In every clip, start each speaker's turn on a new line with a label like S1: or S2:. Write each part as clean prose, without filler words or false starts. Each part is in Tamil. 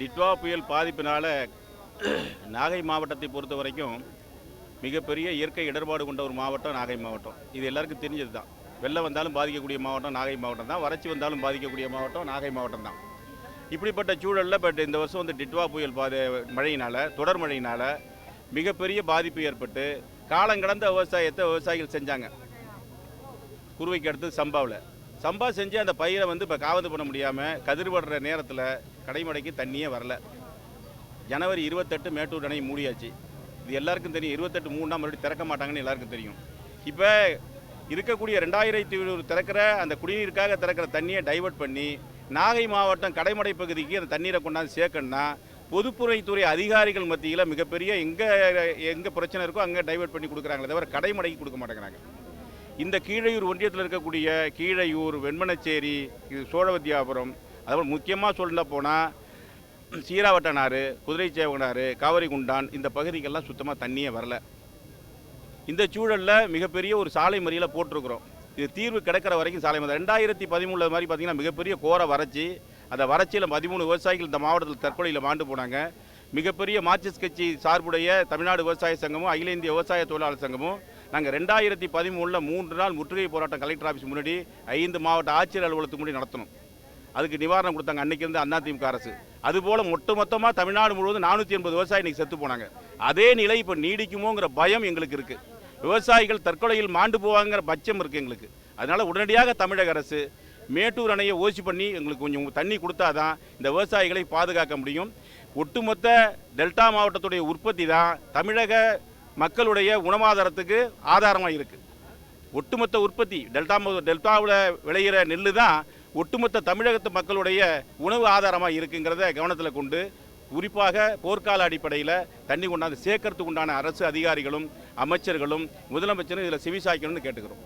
S1: டிட்வா புயல் பாதிப்பினால் நாகை மாவட்டத்தை பொறுத்த வரைக்கும் மிகப்பெரிய இயற்கை இடர்பாடு கொண்ட ஒரு மாவட்டம் நாகை மாவட்டம். இது எல்லாருக்கும் தெரிஞ்சது தான். வெள்ளம் வந்தாலும் பாதிக்கக்கூடிய மாவட்டம் நாகை மாவட்டம் தான். வறட்சி வந்தாலும் பாதிக்கக்கூடிய மாவட்டம் நாகை மாவட்டம் தான். இப்படிப்பட்ட சூழலில் இந்த வருஷம் டிட்வா புயல் மழையினால், தொடர் மழையினால் மிகப்பெரிய பாதிப்பு ஏற்பட்டு காலங்கடந்த விவசாயத்தை விவசாயிகள் செஞ்சாங்க. குருவைக்கு அடுத்து சம்பா செஞ்சு அந்த பயிரை இப்போ காவந்து பண்ண முடியாமல் கதிர்படுற நேரத்தில் கடைமடைக்கு தண்ணியே வரல. ஜனவரி 28 மேட்டூர் அணை மூடியாச்சு. இது எல்லாருக்கும் தெரியும். 28 3 மறுபடியும் திறக்க மாட்டாங்கன்னு எல்லாருக்கும் தெரியும். இப்போ இருக்கக்கூடிய 2700 திறக்கிற அந்த குடிநீருக்காக திறக்கிற தண்ணியை டைவெர்ட் பண்ணி நாகை மாவட்டம் கடைமடை பகுதிக்கு அந்த தண்ணீரை கொண்டாந்து சேர்க்கணும்னா பொதுப்பணித்துறை அதிகாரிகள் மத்தியில் மிகப்பெரிய எங்கே பிரச்சனை இருக்கோ அங்கே டைவெர்ட் பண்ணி கொடுக்குறாங்களே தவிர கடைமடைக்கு கொடுக்க மாட்டேங்கிறாங்க. இந்த கீழையூர் ஒன்றியத்தில் இருக்கக்கூடிய கீழையூர், வெண்மனச்சேரி, சோழவத்தியாபுரம், அதுபோல் முக்கியமாக சொல்ல போனால் சீராவட்டனாறு, குதிரைச்சேவனாறு, காவிரிகுண்டான் இந்த பகுதிக்கெல்லாம் சுத்தமாக தண்ணியே வரல. இந்த சூழலில் மிகப்பெரிய ஒரு சாலை மறியலை போட்டிருக்கிறோம். இது தீர்வு கிடைக்கிற வரைக்கும் சாலை மறியல். 2013 மாதிரி பார்த்திங்கன்னா மிகப்பெரிய கோர வறட்சி. அந்த வறட்சியில் 13 விவசாயிகள் இந்த மாவட்டத்தில் தற்கொலையில் மாண்டு போனாங்க. மிகப்பெரிய மார்க்சிஸ்ட் கட்சி சார்புடைய தமிழ்நாடு விவசாய சங்கமும் அகில இந்திய விவசாய தொழிலாளர் சங்கமும் நாங்கள் 2013 3 நாள் முற்றுகை போராட்டம் கலெக்டர் ஆஃபீஸ் முன்னாடி 5 மாவட்ட ஆட்சியர் அலுவலகத்துக்கு முன்னாடி நடத்தணும். அதுக்கு நிவாரணம் கொடுத்தாங்க அன்றைக்கி இருந்து அதிமுக அரசு. அதுபோல் மொத்தமாக தமிழ்நாடு முழுவதும் 480 விவசாயி இன்றைக்கி செத்து போனாங்க. அதே நிலை இப்போ நீடிக்குமோங்கிற பயம் எங்களுக்கு இருக்குது. விவசாயிகள் தற்கொலையில் மாண்டு போவாங்கிற பட்சம் இருக்குது எங்களுக்கு. அதனால் உடனடியாக தமிழக அரசு மேட்டூர் அணையை ஓசி பண்ணி எங்களுக்கு கொஞ்சம் தண்ணி கொடுத்தா தான் இந்த விவசாயிகளை பாதுகாக்க முடியும். ஒட்டுமொத்த டெல்டா மாவட்டத்துடைய உற்பத்தி தான் தமிழக மக்களுடைய உணவாதாரத்துக்கு ஆதாரமாக இருக்குது. ஒட்டுமொத்த உற்பத்தி டெல்டாவில் விளைகிற நெல் தான் ஒட்டுமொத்த தமிழகத்து மக்களுடைய உணவு ஆதாரமாக இருக்குங்கிறத கவனத்தில் கொண்டு குறிப்பாக போர்க்கால அடிப்படையில் தண்ணி கொண்டாந்து சேர்க்கறதுக்கு உண்டான அரசு அதிகாரிகளும் அமைச்சர்களும் முதலமைச்சரும் இதில் செவிசாய்க்கணும்னு கேட்டுக்கிறோம்.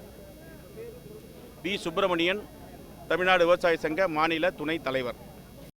S1: பி. சுப்பிரமணியன், தமிழ்நாடு விவசாய சங்க மாநில துணைத் தலைவர்.